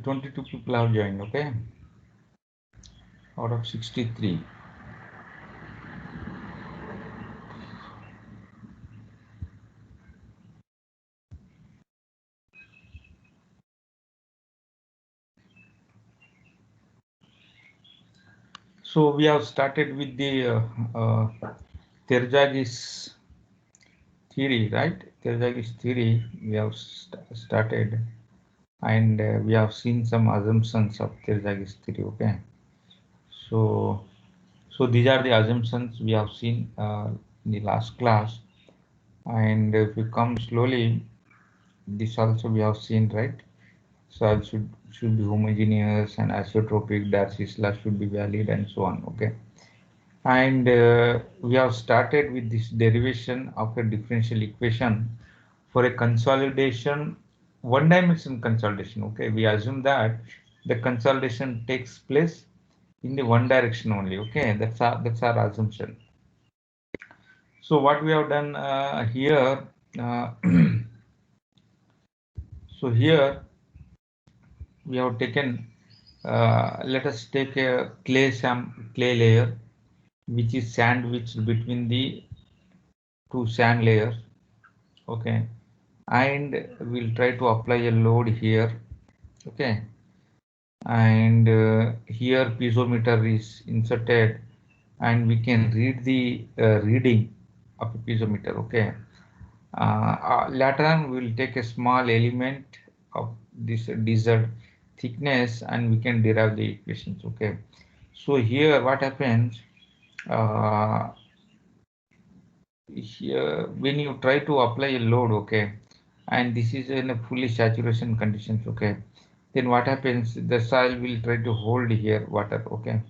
22 people have joined, okay, out of 63. So we have started with the Terzaghi's theory, right? Terzaghi's theory we have started, and we have seen some assumptions of Terzaghi's theory, okay. So, so these are the assumptions we have seen in the last class, and if we come slowly, this also we have seen, right? Soil should be homogeneous and isotropic, Darcy's law should be valid, and so on, okay. And we have started with this derivation of a differential equation for a consolidation, one dimension consolidation, okay. We assume that the consolidation takes place in the one direction only, okay. That's our assumption. So what we have done here, so here we have taken, let us take a clay layer which is sandwiched between the two sand layers, okay, and we'll try to apply a load here, okay, and here piezometer is inserted, and we can read the reading of a piezometer, okay. Later on we'll take a small element of this desired thickness and we can derive the equations, okay. So here what happens, uh, here when you try to apply a load, okay, and this is in a fully saturation conditions, okay, then what happens, the soil will try to hold here water, okay.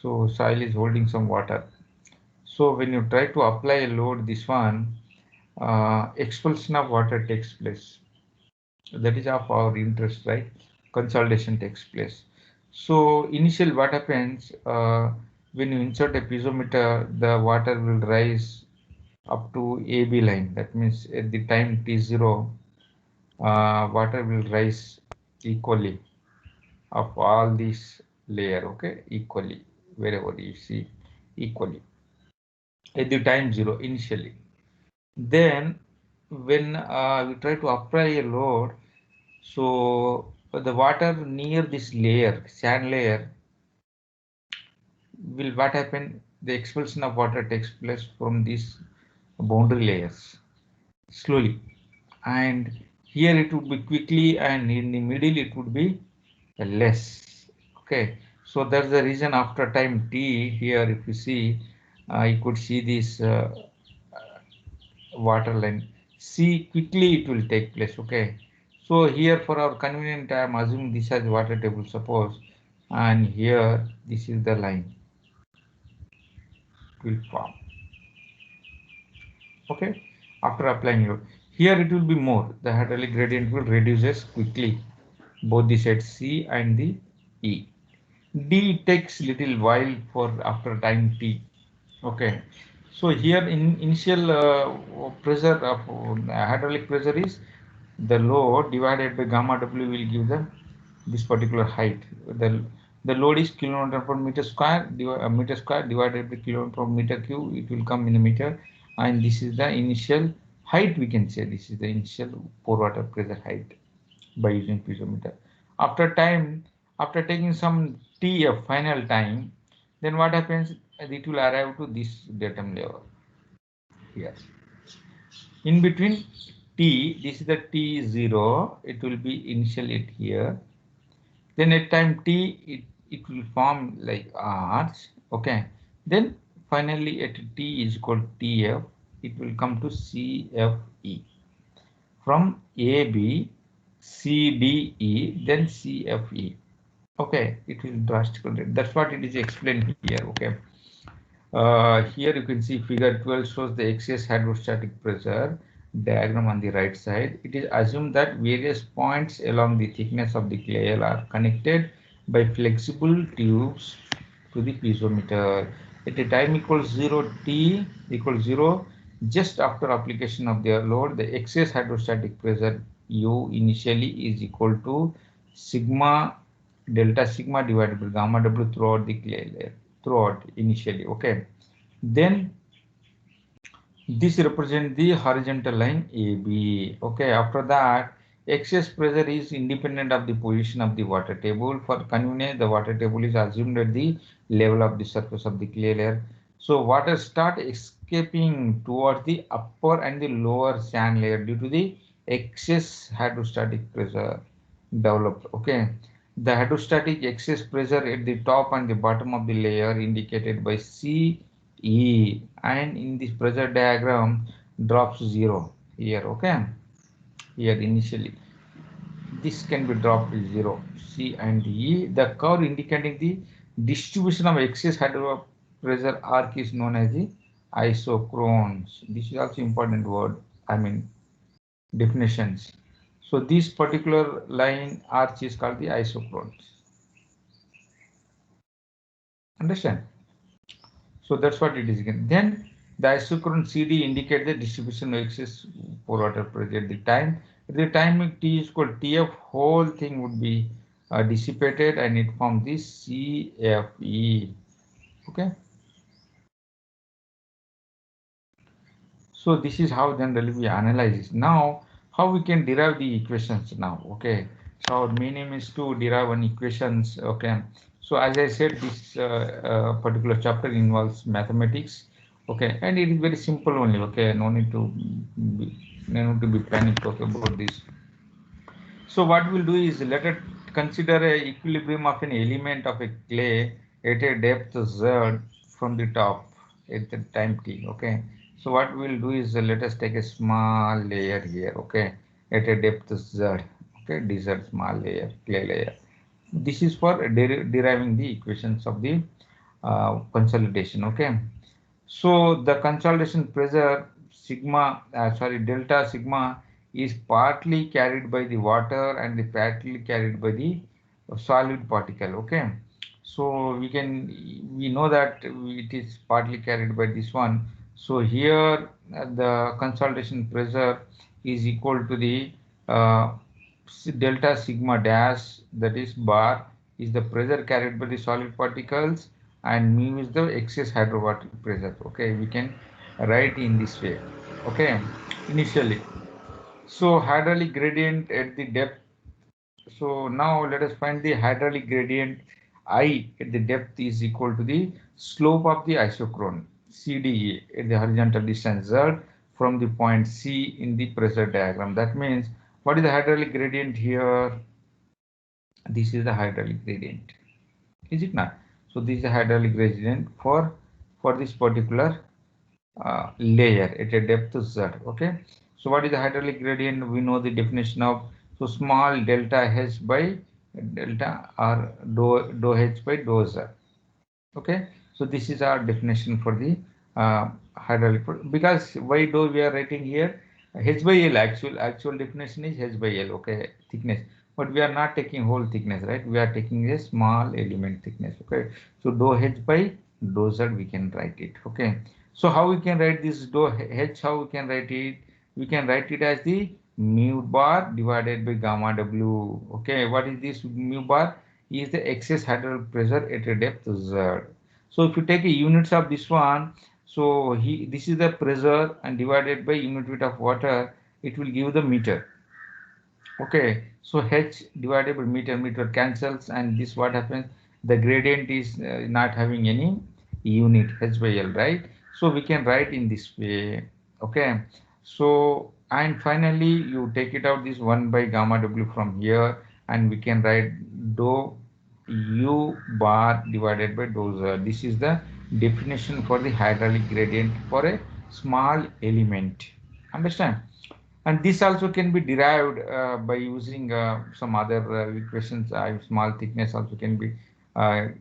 So soil is holding some water. So when you try to apply a load, this one, expulsion of water takes place. That is of our interest, right? Consolidation takes place. So initially what happens, when you insert a piezometer, the water will rise up to AB line. That means at the time T0, water will rise equally of all these layer, okay, equally, wherever you see, equally at the time 0 initially. Then when we try to apply a load, so the water near this layer, sand layer, will what happen? The expulsion of water takes place from these boundary layers slowly, and here it would be quickly, and in the middle it would be less. Okay, so that's the reason after time t here, if you see, you could see this water line. See, quickly it will take place. Okay, so here for our convenient, I am assuming this as water table, suppose, and here this is the line will form. Okay, after applying load, here it will be more. The hydraulic gradient will reduces quickly, both the side C and the E. D takes little while for after time T. Okay, so here in initial pressure of hydraulic pressure is the load divided by gamma W will give them this particular height. The load is kilonewton per meter square, meter square divided by kilonewton per meter cube. It will come in a meter, and this is the initial height. We can say this is the initial pore water pressure height by using piezometer. After time, after taking some T of final time, then what happens? It will arrive to this datum level here. In between T, this is the T0, it will be initial it here. Then at time T, it will form like arch, okay. Then finally at T is equal to TF, it will come to CFE. From AB, CDE, then CFE. Okay, it will drastically. That's what it is explained here. Okay. Here you can see figure 12 shows the excess hydrostatic pressure diagram on the right side. It is assumed that various points along the thickness of the clay are connected by flexible tubes to the piezometer. At a time equals 0, T equals 0, just after application of the load, the excess hydrostatic pressure U initially is equal to sigma delta sigma divided by gamma w throughout the clay layer, throughout initially. Okay, then this represents the horizontal line AB. Okay, after that, excess pressure is independent of the position of the water table. For convenience, the water table is assumed at the level of the surface of the clay layer. So water start escaping towards the upper and the lower sand layer due to the excess hydrostatic pressure developed. Okay, the hydrostatic excess pressure at the top and the bottom of the layer indicated by C E, and in this pressure diagram drops 0 here. Okay, here initially this can be dropped to 0, C and E. The curve indicating the distribution of excess hydro pressure arc is known as the isochrones. This is also important word, I mean definitions. So this particular line arch is called the isochrones. Understand? So that's what it is again. Then the isochrone CD indicate the distribution of excess pore water pressure at the time. At the time T is equal TF, whole thing would be dissipated and it forms this CFE. Okay. So this is how generally we analyze this. Now, how we can derive the equations now? Okay. So our main aim is to derive an equations. Okay. So as I said, this particular chapter involves mathematics. Okay, and it is very simple only. Okay, no need to be panicked. Okay, about this. So what we'll do is let us consider a equilibrium of an element of a clay at a depth z from the top at the time t. Okay. So what we'll do is let us take a small layer here. Okay, at a depth z. Okay, dz small layer, clay layer. This is for deriving the equations of the consolidation. Okay. So the consolidation pressure delta sigma is partly carried by the water and partly carried by the solid particle. Okay, so we know that it is partly carried by this one. So here the consolidation pressure is equal to the uh, delta sigma dash, that is bar, is the pressure carried by the solid particles, and mu is the excess hydrostatic pressure. Okay, we can write in this way. Okay, initially. So hydraulic gradient at the depth. So now let us find the hydraulic gradient I at the depth is equal to the slope of the isochrone CDE at the horizontal distance Z from the point C in the pressure diagram. That means what is the hydraulic gradient here? This is the hydraulic gradient, is it not? So this is the hydraulic gradient for this particular layer at a depth z. Okay, so what is the hydraulic gradient? We know the definition of, so small delta h by delta or dou h by dou z. Okay, so this is our definition for the hydraulic, because why dou we are writing here h by l, actual definition is h by l. Okay, thickness, but we are not taking whole thickness, right? We are taking a small element thickness. Okay, so dou h by dou z we can write it. Okay, so how we can write this dou h? How we can write it? We can write it as the mu bar divided by gamma w. Okay, what is this mu bar? Is the excess hydraulic pressure at a depth z. So if you take a units of this one, so this is the pressure and divided by unit weight of water, it will give the meter. Okay, so h divided by meter, meter cancels, and this what happens? The gradient is not having any unit, h by l, right? So we can write in this way. Okay, so and finally you take it out this 1 by gamma w from here, and we can write dou u bar divided by dou z. This is the definition for the hydraulic gradient for a small element. Understand? And this also can be derived by using some other equations. Small thickness also can be,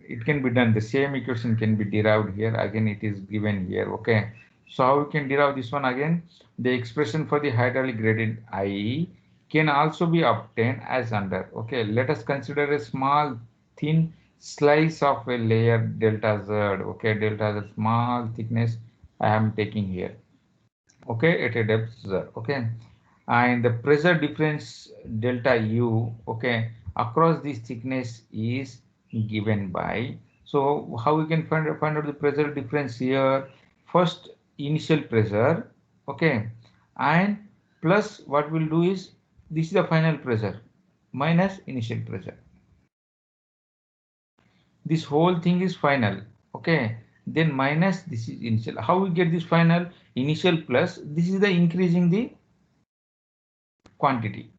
it can be done. The same equation can be derived here. Again, it is given here. Okay. So how we can derive this one again? The expression for the hydraulic gradient I can also be obtained as under. Okay. Let us consider a small thin slice of a layer delta Z. Okay. Delta Z, small thickness I am taking here. Okay, at a depth z. Okay, and the pressure difference delta u. Okay, across this thickness is given by. So how we can find out the pressure difference here? First initial pressure, okay, and plus what we'll do is this is the final pressure minus initial pressure. This whole thing is final, okay, then minus this is initial. How we get this final? Initial plus this is the increasing the quantity,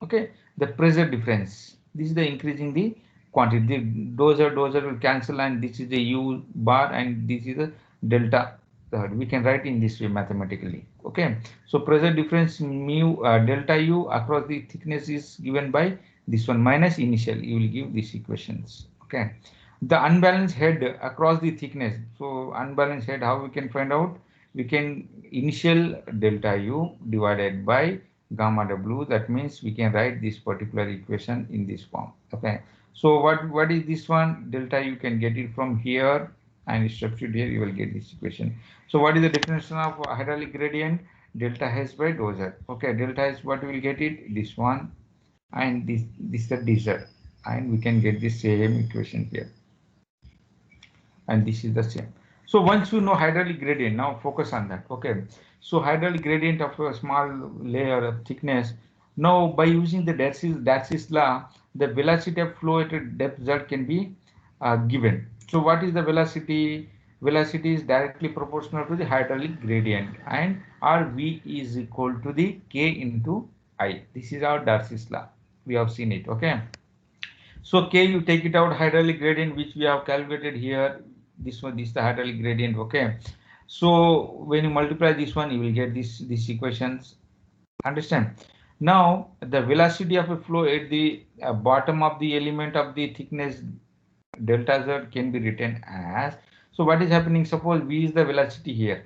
okay, the pressure difference, this is the increasing the quantity. The dozer will cancel, and this is the u bar and this is the delta. We can write in this way mathematically, okay. So pressure difference mu delta u across the thickness is given by this one minus initial, you will give these equations, okay. The unbalanced head across the thickness, so unbalanced head, how we can find out? We can initial delta u divided by gamma w. That means we can write this particular equation in this form, okay. So what is this one? Delta you can get it from here, and substitute here, you will get this equation. So what is the definition of hydraulic gradient? Delta H by dou z, okay. Delta H, what we will get it? This one, and this is the dz, and we can get the same equation here, and this is the same. So once you know hydraulic gradient, now focus on that, okay. So hydraulic gradient of a small layer of thickness. Now by using the Darcy's law, the velocity of flow at a depth z can be given. So what is the velocity? Velocity is directly proportional to the hydraulic gradient, and rv is equal to the k into I. This is our Darcy's law, we have seen it, okay. So K, you take it out, hydraulic gradient, which we have calculated here. This one, this is the hydraulic gradient, okay. So when you multiply this one, you will get these equations. Understand? Now the velocity of a flow at the bottom of the element of the thickness delta z can be written as. So what is happening? Suppose v is the velocity here,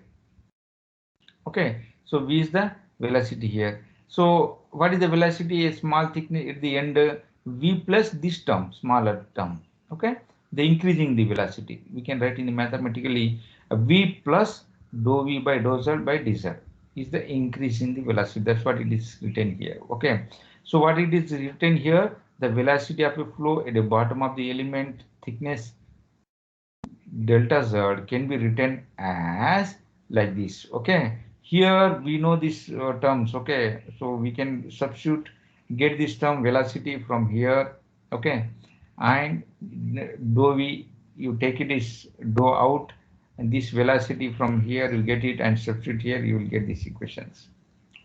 okay. So v is the velocity here. So what is the velocity? A small thickness at the end, v plus this term, smaller term, okay. The increasing the velocity, we can write in the mathematically v plus dou v by dou z by dz is the increase in the velocity. That's what it is written here, okay. So what it is written here, the velocity of a flow at the bottom of the element thickness delta z can be written as like this, okay. Here we know these terms, okay. So we can substitute, get this term velocity from here, okay, and dou v, you take it is dou out, and this velocity from here you get it, and substitute here, you will get these equations,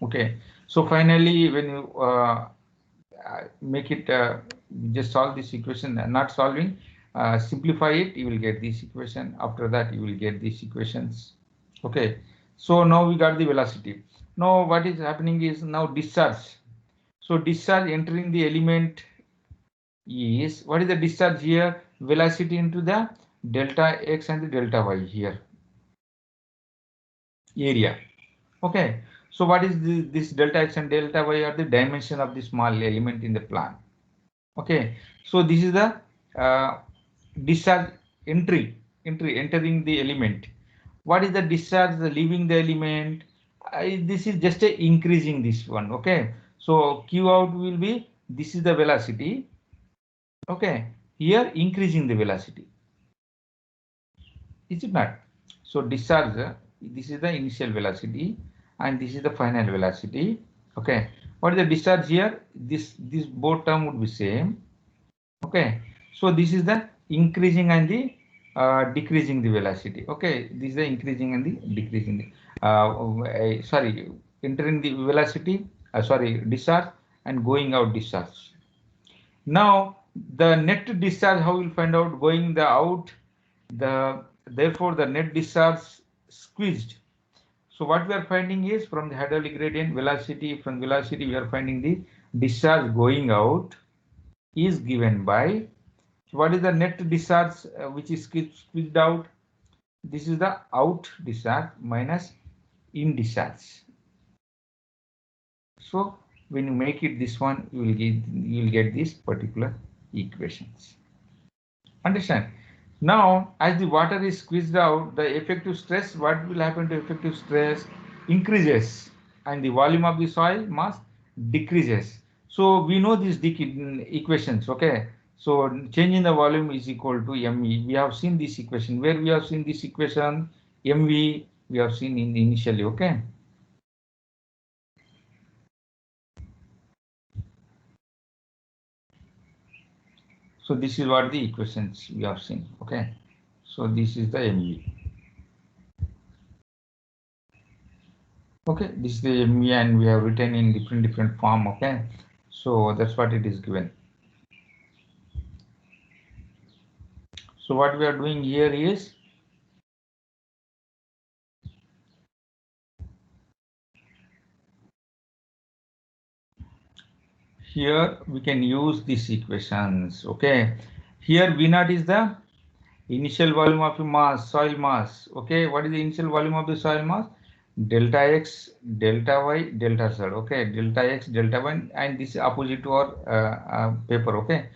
okay. So finally when you make it just solve this equation, not solving, simplify it, you will get this equation. After that you will get these equations, okay. So now we got the velocity. Now what is happening is now discharge. So discharge entering the element is, what is the discharge here? Velocity into the delta x and the delta y here, area, okay. So what is this delta x and delta y are the dimension of the small element in the plan, okay. So this is the discharge entering the element. What is the discharge leaving the element? This is just a increasing this one, okay. So q out will be, this is the velocity, okay. Here increasing the velocity, is it not? So discharge, this is the initial velocity and this is the final velocity, okay. What is the discharge here? This both term would be same, okay. So this is the increasing and the decreasing the velocity, okay. This is the increasing and the decreasing the sorry, entering the velocity, sorry, discharge, and going out discharge. Now the net discharge, how we will find out? Going the out, therefore the net discharge squeezed. So what we are finding is from the hydraulic gradient velocity, from velocity we are finding the discharge going out is given by, so what is the net discharge which is squeezed out? This is the out discharge minus in discharge. So when you make it this one, you will get these particular equations. Understand? Now as the water is squeezed out, the effective stress, what will happen to effective stress? Increases, and the volume of the soil mass decreases. So we know these equations, okay? So change in the volume is equal to mv. We have seen this equation. Where we have seen this equation? mv we have seen in initially, okay? So this is what the equations we have seen, okay? So this is the mv. Okay, this is the mv and we have written in different form, okay? So that's what it is given. So what we are doing here is here we can use these equations, okay? Here V naught is the initial volume of the mass, soil mass, okay? What is the initial volume of the soil mass? Delta X, delta Y, delta Z, okay? Delta X, delta Y, and this is opposite to our paper, okay?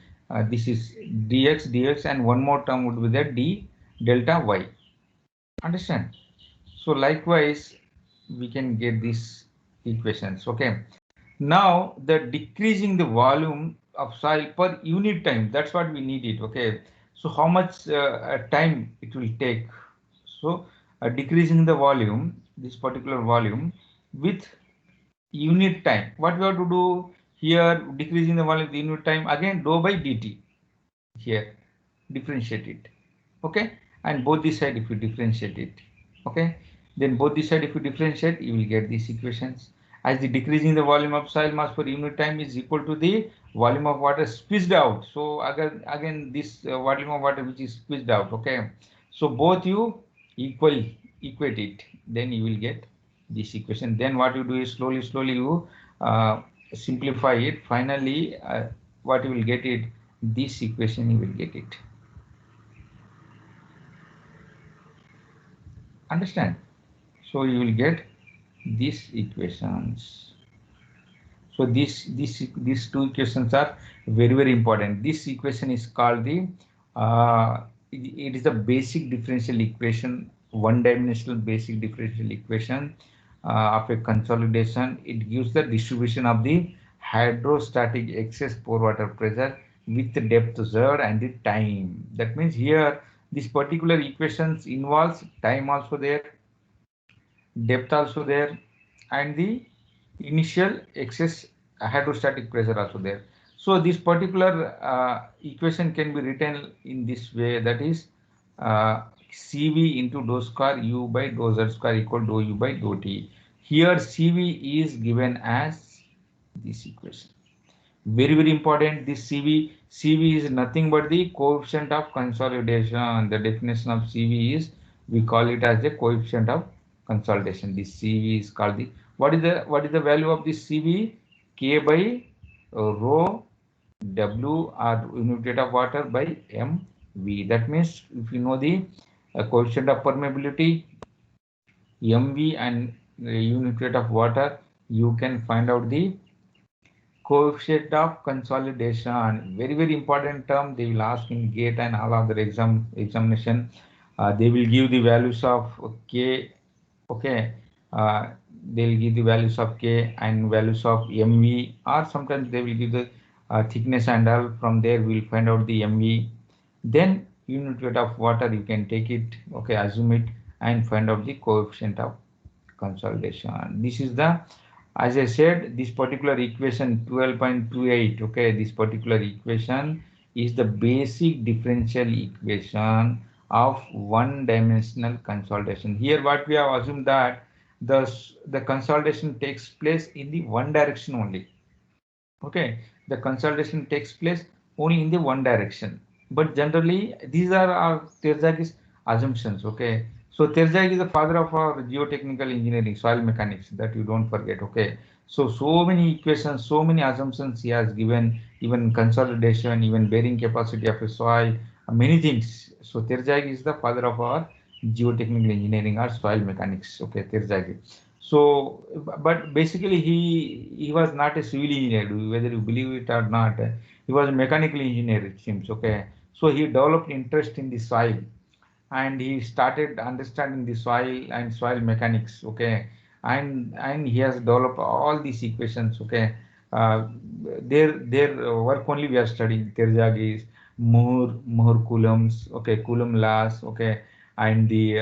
This is dx, dx, and one more term would be the d delta Y. Understand? So likewise, we can get these equations, okay? Now the decreasing the volume of soil per unit time, that's what we need it, okay? So how much time it will take? So decreasing the volume, this particular volume with unit time. What we have to do here, decreasing the volume with unit time, again dou by dt here, differentiate it, okay? And both the side if you differentiate it, okay, then both the side if you differentiate you will get these equations, as the decreasing the volume of soil mass per unit time is equal to the volume of water squeezed out. So again this volume of water which is squeezed out, okay? So both you equate it, then you will get this equation. Then what you do is slowly you simplify it. Finally what you will get it, this equation you will get it. Understand? So you will get these equations. So these two equations are very important. This equation is called the it is the basic differential equation, one-dimensional basic differential equation of a consolidation. It gives the distribution of the hydrostatic excess pore water pressure with the depth z and the time. That means here this particular equations involves time also there, depth also there, and the initial excess hydrostatic pressure also there. So this particular equation can be written in this way, that is CV into dou square U by dou Z square equal dou U by dou T. Here CV is given as this equation. Very important, this CV is nothing but the coefficient of consolidation. The definition of CV is, we call it as the coefficient of consolidation. This CV is called the, what is the value of this CV? K by rho W or unit weight of water by mv. That means if you know the coefficient of permeability mv and unit weight of water, you can find out the coefficient of consolidation. Very important term, they will ask in gate and all other examination. They will give the values of k, okay? They'll give the values of k and values of mv, or sometimes they will give the thickness and all. From there we will find out the mv. Then unit weight of water you can take it, okay, assume it, and find out the coefficient of consolidation. This is the, as I said, this particular equation 12.28, okay, this particular equation is the basic differential equation of one-dimensional consolidation. Here what we have assumed that the consolidation takes place in the one direction only, okay? The consolidation takes place only in the one direction, but generally these are our Terzaghi's assumptions, okay? So Terzaghi is the father of our geotechnical engineering, soil mechanics, that you don't forget, okay? So many equations, so many assumptions he has given, even consolidation, even bearing capacity of a soil, many things. So Terzaghi is the father of our geotechnical engineering or soil mechanics, okay? Terzaghi. So, but basically he was not a civil engineer, whether you believe it or not. He was a mechanical engineer, it seems, okay? So he developed interest in the soil and he started understanding the soil and soil mechanics, okay? And he has developed all these equations, okay? uh, their work only we are studying. Terjagis, Mohr coulombs, okay, Coulomb laws, okay, and the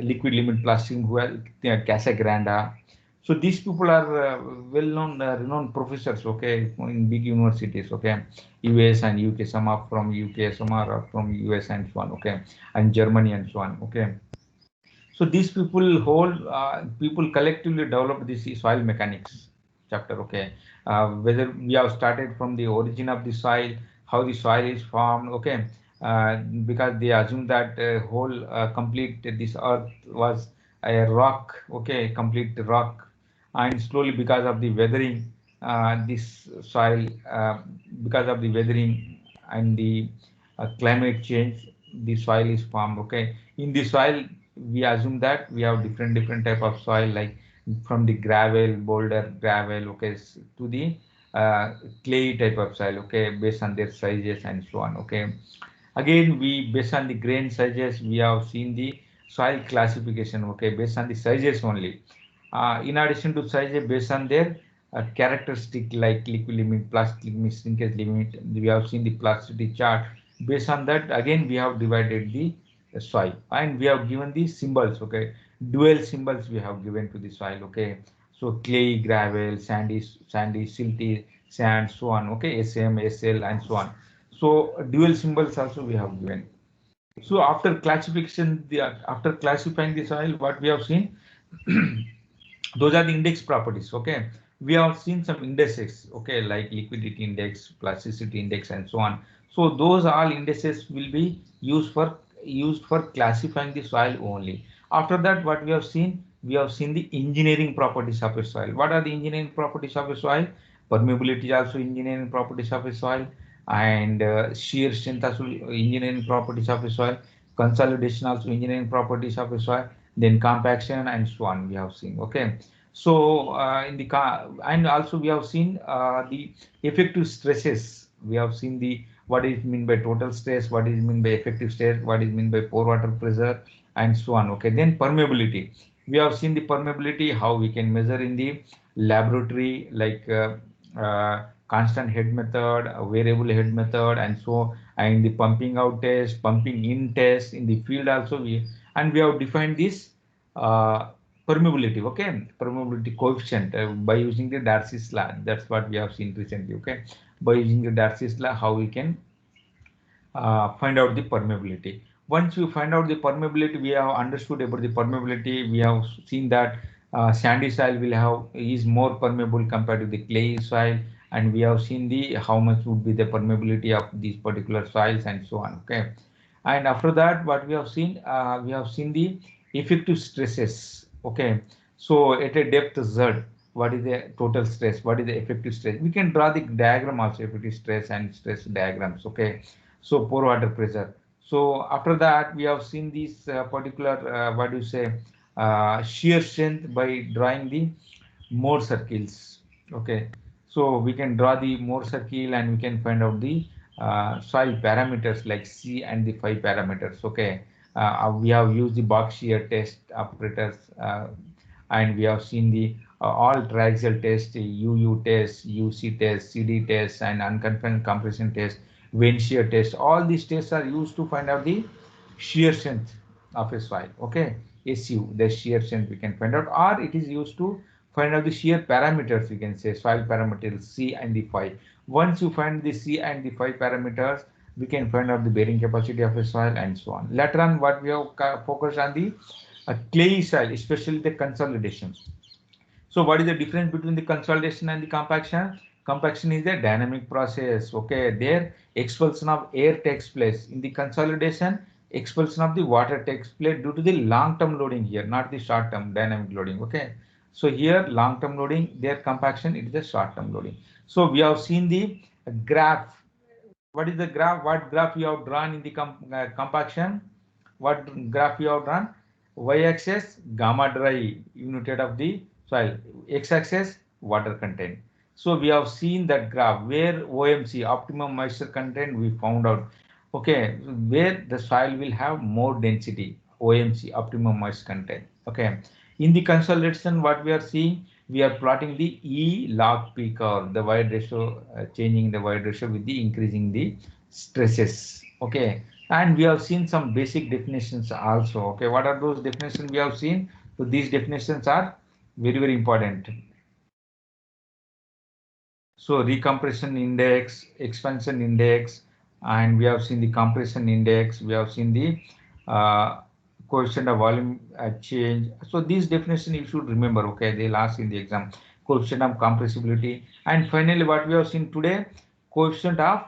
liquid limit plastic, who are Casagrande. So these people are well-known, renowned professors, okay, in big universities, okay, US and UK. Some are from UK, some are from US and so on, okay, and Germany and so on, okay. So these people collectively developed this soil mechanics chapter. Okay, whether we have started from the origin of the soil, how the soil is formed. Okay, because they assume that whole complete this earth was a rock. Okay, complete rock, and slowly because of the weathering, this soil, because of the weathering and the climate change, the soil is formed. Okay, in the soil we assume that we have different type of soil, like from the gravel, boulder gravel, okay, to the uh, clay type of soil, okay, based on their sizes and so on. Okay, again we based on the grain sizes we have seen the soil classification, okay, based on the sizes only. In addition to sizes, based on their characteristic, like liquid limit, plastic limit, shrinkage limit, we have seen the plasticity chart. Based on that, again we have divided the soil, and we have given the symbols, okay, dual symbols we have given to the soil, okay. So clay, gravel, sandy, silty, sand, so on, okay, SM, SL, and so on. So dual symbols also we have given. So after classification, after classifying the soil, what we have seen, those are the index properties. Okay, we have seen some indices. Okay, like liquidity index, plasticity index, and so on. So those all indices will be used for classifying the soil only. After that, what we have seen the engineering properties of a soil. What are the engineering properties of a soil? Permeability is also engineering properties of a soil, and shear strength also engineering properties of a soil. Consolidation also engineering properties of a soil. Then compaction and so on we have seen. Okay, so and also we have seen the effective stresses. We have seen the what is mean by total stress, what is mean by effective stress, what is mean by pore water pressure, and so on. Okay, then permeability, we have seen the permeability, how we can measure in the laboratory, like constant head method, variable head method, and so, and the pumping out test, pumping in test in the field also. And we have defined this uh, permeability, okay, permeability coefficient by using the Darcy's law. That's what we have seen recently. Okay, by using the Darcy's law, how we can find out the permeability. Once you find out the permeability, we have understood about the permeability. We have seen that sandy soil will have is more permeable compared to the clay soil, and we have seen the how much would be the permeability of these particular soils and so on. Okay, and after that, what we have seen the effective stresses. Okay, so at a depth Z, what is the total stress? What is the effective stress? We can draw the diagram also, effective stress and stress diagrams. Okay, so pore water pressure. So after that, we have seen these particular what do you say, shear strength by drawing the Mohr circles. Okay, so we can draw the Mohr circle and we can find out the soil parameters like C and the 5 parameters. Okay, we have used the box shear test operators, and we have seen the all triaxial test, UU test, UC test, CD test, and unconfined compression test, wind shear test. All these tests are used to find out the shear strength of a soil. Okay, SU, the shear strength we can find out, or it is used to find out the shear parameters. You can say soil parameters C and the phi. Once you find the C and the phi parameters, we can find out the bearing capacity of a soil and so on. Later on, what we have focused on the clay soil, especially the consolidation. So what is the difference between the consolidation and the compaction? Compaction is a dynamic process. Okay, there expulsion of air takes place. In the consolidation, expulsion of the water takes place due to the long-term loading here, not the short-term dynamic loading. Okay, so here long-term loading, there compaction, it is a short-term loading. So we have seen the graph. What is the graph? What graph you have drawn in the compaction? What graph you have drawn? Y-axis gamma dry unit of the soil, x-axis water content. So we have seen that graph where OMC, optimum moisture content, we found out. Okay, where the soil will have more density, OMC, optimum moisture content. Okay, in the consolidation, what we are seeing, we are plotting the E log P curve, the wide ratio, changing the wide ratio with the increasing the stresses. Okay, and we have seen some basic definitions also. Okay, what are those definitions we have seen? So these definitions are very important. So recompression index, expansion index, and we have seen the compression index. We have seen the coefficient of volume change. So these definition you should remember. Okay, they'll ask in the exam. Coefficient of compressibility, and finally, what we have seen today, coefficient of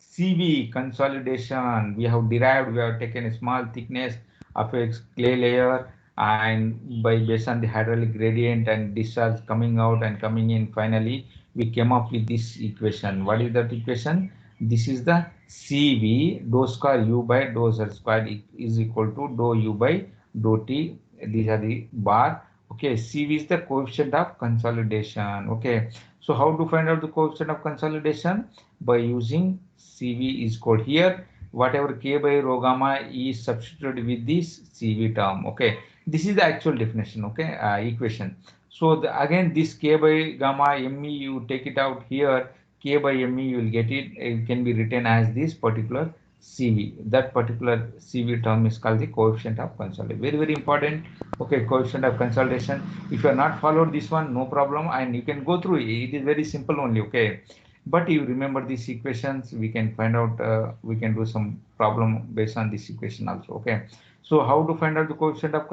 CV consolidation. We have derived. We have taken a small thickness of a clay layer, and by based on the hydraulic gradient and discharge coming out and coming in, finally we came up with this equation. What is that equation? This is the CV, dou square u by dou z square is equal to dou u by dou t. These are the bar. Okay, CV is the coefficient of consolidation. Okay, so how to find out the coefficient of consolidation? By using CV is called here. Whatever k by rho gamma is substituted with this CV term. Okay, this is the actual definition. Okay, equation. So again, this k by gamma me, you take it out here. K by me, you will get it. It can be written as this particular CV. That particular CV term is called the coefficient of consolidation. Very important. Okay, coefficient of consolidation. If you are not followed this one, no problem, and you can go through it. It is very simple only. Okay, but you remember these equations, we can find out, we can do some problem based on this equation also. Okay, so how to find out the coefficient of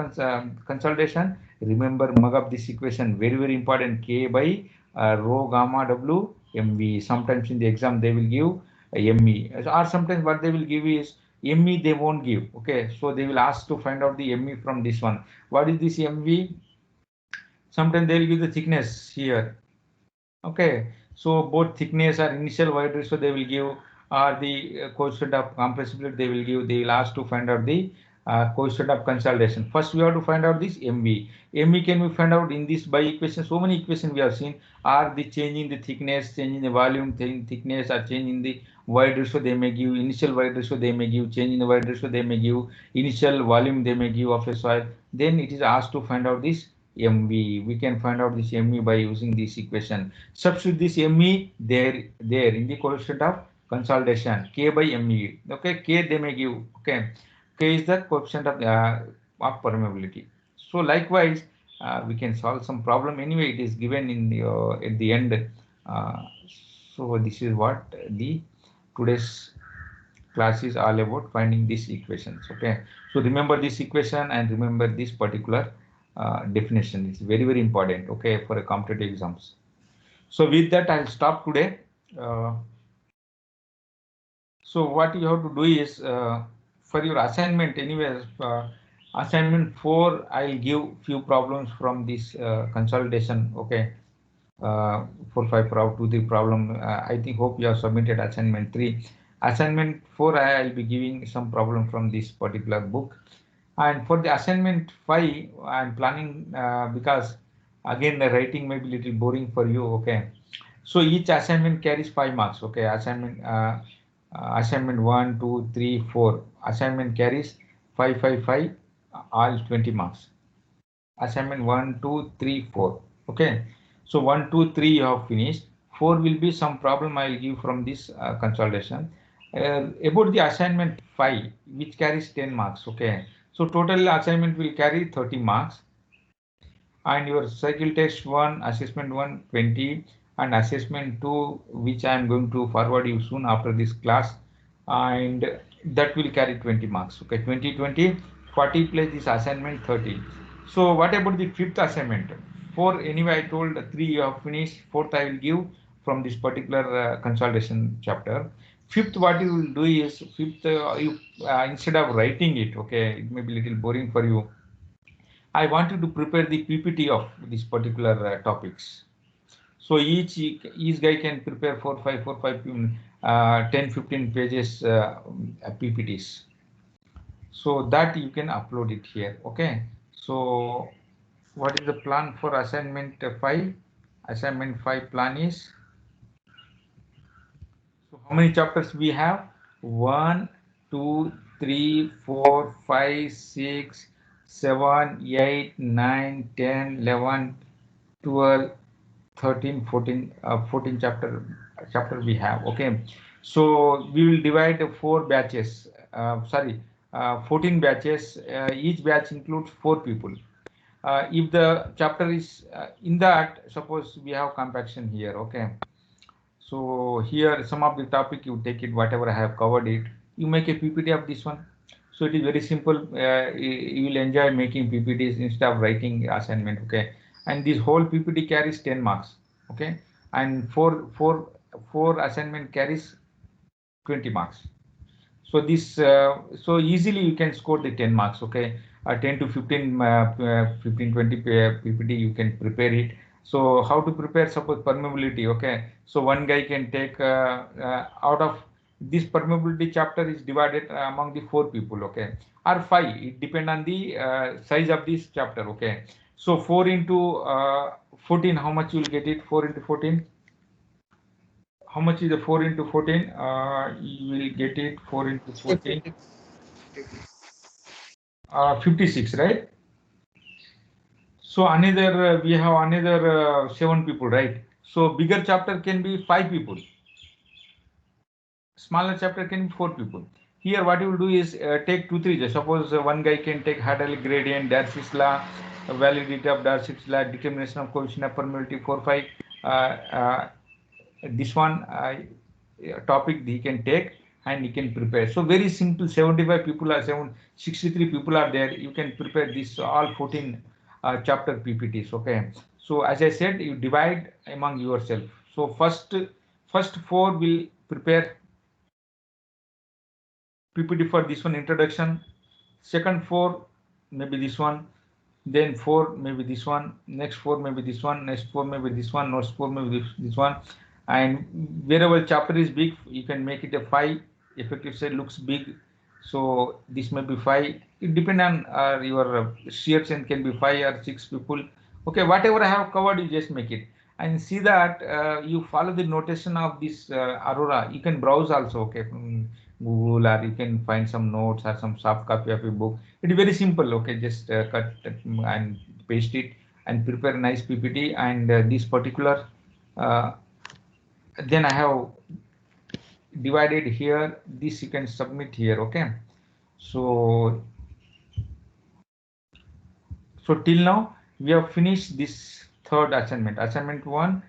consolidation? Remember, mug up this equation, very important. K by rho gamma w mv. Sometimes in the exam they will give me, or sometimes what they will give is me, they won't give. Okay, so they will ask to find out the me from this one. What is this mv? Sometimes they will give the thickness here. Okay, so both thickness or initial wide ratio they will give, or the coefficient of compressibility they will give. They will ask to find out the coefficient of consolidation. First, we have to find out this MV. MV can we find out in this by equation? So many equations we have seen are the changing the thickness, changing the volume, thickness, or changing the wide ratio they may give. Initial wide ratio they may give. Changing the wide ratio they may give. Initial volume they may give of a soil. Then it is asked to find out this MV. We can find out this MV by using this equation. Substitute this Me there in the coefficient of consolidation, K by Me. Okay, K they may give. Okay, K is the coefficient of permeability. So likewise, we can solve some problem. Anyway, it is given in the at the end. Uh, so this is what the today's class is all about, finding these equations. Okay, so remember this equation and remember this particular definition. It's very important. Okay, for a competitive exams. So with that, I'll stop today. Uh, so what you have to do is for your assignment, anyways, assignment 4, I'll give few problems from this consolidation. Okay, 4, 5, 2, 3 problem. I think hope you have submitted assignment 3. Assignment 4, I'll be giving some problem from this particular book. And for the assignment 5, I'm planning because again the writing may be little boring for you. Okay, so each assignment carries 5 marks. Okay, assignment 1, 2, 3, 4. Assignment carries 5, 5, 5, all 20 marks. Assignment 1, 2, 3, 4. Okay, so 1, 2, 3 you have finished. 4 will be some problem I will give from this consolidation. About the assignment 5, which carries 10 marks. Okay, so total assignment will carry 30 marks, and your cycle test 1, assessment 1, 20, and assessment 2, which I am going to forward you soon after this class, and that will carry 20 marks. Okay, 20, 20, 40 plus this assignment 30. So what about the fifth assignment? 4, anyway I told 3 you have finished. Fourth I will give from this particular consolidation chapter. Fifth, what you will do is, fifth, you instead of writing it, okay, it may be a little boring for you, I wanted to prepare the PPT of these particular topics. So each guy can prepare 10, 15 pages PPTs. So that you can upload it here. Okay. So what is the plan for assignment 5? Assignment 5 plan is, so how many chapters we have? 1, 2, 3, 4, 5, 6, 7, 8, 9, 10, 11, 12, 13, 14, 14 chapter we have. Okay, so we will divide 4 batches. Sorry, 14 batches. Each batch includes 4 people. If the chapter is in that, suppose we have compaction here. Okay, so here some of the topic you take it, whatever I have covered it, you make a PPT of this one. So it is very simple. You will enjoy making PPTs instead of writing assignment. Okay, and this whole PPT carries 10 marks. Okay, and four assignment carries 20 marks. So this so easily you can score the 10 marks. Okay, 10 to 15 15 20 PPT you can prepare it. So how to prepare, suppose permeability. Okay, so one guy can take out of this permeability chapter is divided among the 4 people. Okay, or 5, it depend on the size of this chapter. Okay, so 4 into 14, how much you will get it? 4 into 14, how much is the 4 into 14? You will get it 4 into 14, 56, right? So another we have another 7 people, right? So bigger chapter can be 5 people, smaller chapter can be 4 people. Here what you will do is take 2 3. Suppose one guy can take hydraulic gradient, Darcy's law, validity of Darcy's law, determination of coefficient of permeability 4 5. Uh, uh, this one topic he can take and he can prepare. So very simple. 75 people are 63 people are there. You can prepare this all 14 chapter PPTs. Okay. So as I said, you divide among yourself. So first 4 will prepare PPT for this one, introduction. Second 4 maybe this one. Then 4 maybe this one. Next 4 maybe this one. Next 4 maybe this one. Next 4 maybe this one. And wherever chapter is big, you can make it a 5. Effective set looks big, so this may be 5. It depends on your shear strength, can be 5 or 6 people. Okay, whatever I have covered, you just make it and see that you follow the notation of this Aurora. You can browse also, okay, from Google, or you can find some notes or some soft copy of a book. It is very simple. Okay, just cut and paste it and prepare a nice PPT. And this particular uh, then I have divided here. This you can submit here. Okay, so so till now we have finished this third assignment. Assignment 1,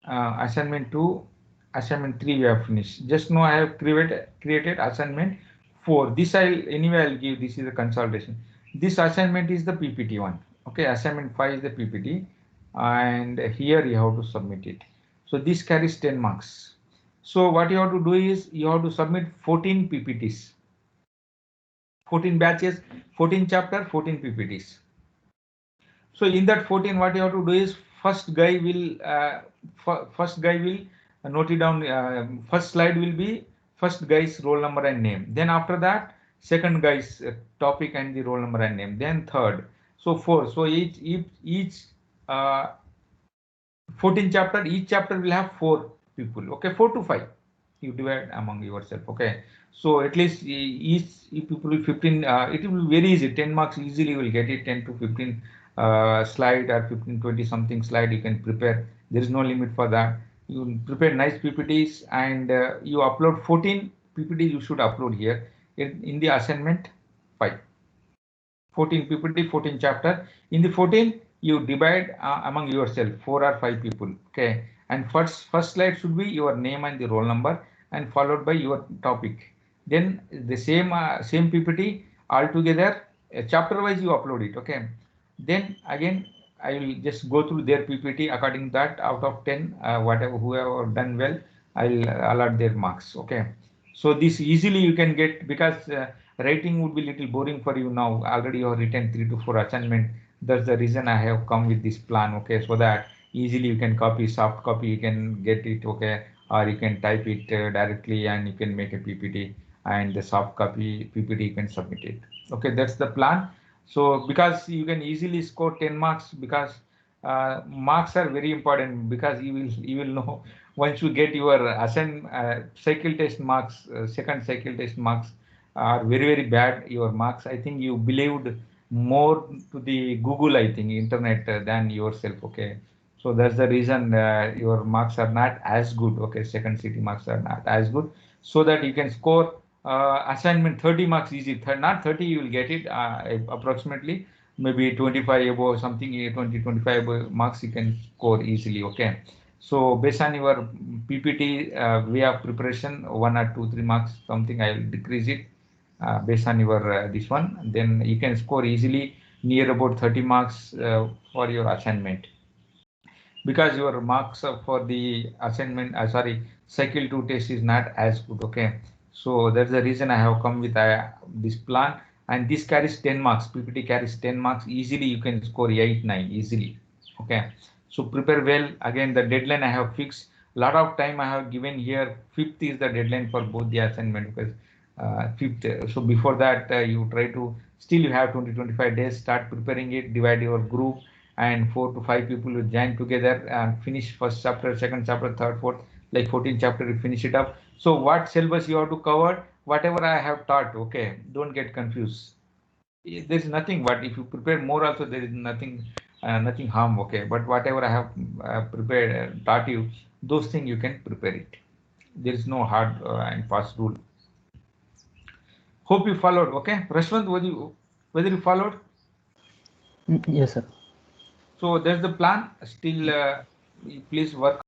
assignment 2, assignment 3 we have finished. Just now I have created assignment 4. This I'll give. This is a consultation. This assignment is the PPT one. Okay, assignment 5 is the PPT, and here you have to submit it. So this carries 10 marks. So what you have to do is you have to submit 14 PPTs, 14 batches, 14 chapter, 14 PPTs. So in that 14, what you have to do is first guy will note it down. First slide will be first guy's roll number and name. Then after that, second guy's topic and the roll number and name. Then third. So 4. So each uh, 14 chapter, each chapter will have 4 people. Okay, 4 to 5. You divide among yourself. Okay, so at least each people will 15. It will be very easy. 10 marks easily you will get it. 10 to 15 slide or 15 20 something slide you can prepare. There is no limit for that. You will prepare nice PPTs and you upload 14 PPTs. You should upload here in the assignment 5. 14 PPT, 14 chapter. In the 14, you divide among yourself 4 or 5 people. Okay, and first slide should be your name and the roll number, and followed by your topic. Then the same PPT all together, chapter wise you upload it. Okay, then again I will just go through their PPT. According to that, out of 10, whatever whoever done well, I'll allot their marks. Okay, so this easily you can get, because writing would be little boring for you now. Already you have written 3 to 4 assignment. That's the reason I have come with this plan. Okay, so that easily you can copy, soft copy, you can get it. Okay, or you can type it directly and you can make a PPT, and the soft copy PPT you can submit it. Okay, that's the plan. So because you can easily score 10 marks, because marks are very important, because you will know once you get your cycle test marks, second cycle test marks are very very bad. Your marks, I think you believed more to the Google, I think internet, than yourself. Okay, So that's the reason your marks are not as good. Okay, second city marks are not as good. So that you can score assignment 30 marks easy. Not 30, you will get it approximately maybe 25 above something, 20, 25 above marks you can score easily. Okay. So based on your PPT way of preparation, 1 or 2, 3 marks something, I will decrease it based on your this one. Then you can score easily near about 30 marks for your assignment, because your marks for the assignment sorry, cycle 2 test is not as good. Okay, so that's the reason I have come with this plan. And this carries 10 marks, PPT carries 10 marks easily. You can score 8 9 easily. Okay, so prepare well. Again, the deadline I have fixed, lot of time I have given here. 5th is the deadline for both the assignment, because 5th, so before that you try to, still you have 20 25 days, start preparing it, divide your group, and 4 to 5 people will join together and finish first chapter, second chapter, third, fourth, like 14 chapter, you finish it up. So what syllabus you have to cover, whatever I have taught. Okay, don't get confused. There's nothing, but if you prepare more also, there is nothing, nothing harm. Okay, but whatever I have prepared, taught you, those things you can prepare it. There is no hard and fast rule. Hope you followed. Okay, Rashwant, whether you followed? Yes, sir. So there's the plan. Still, please work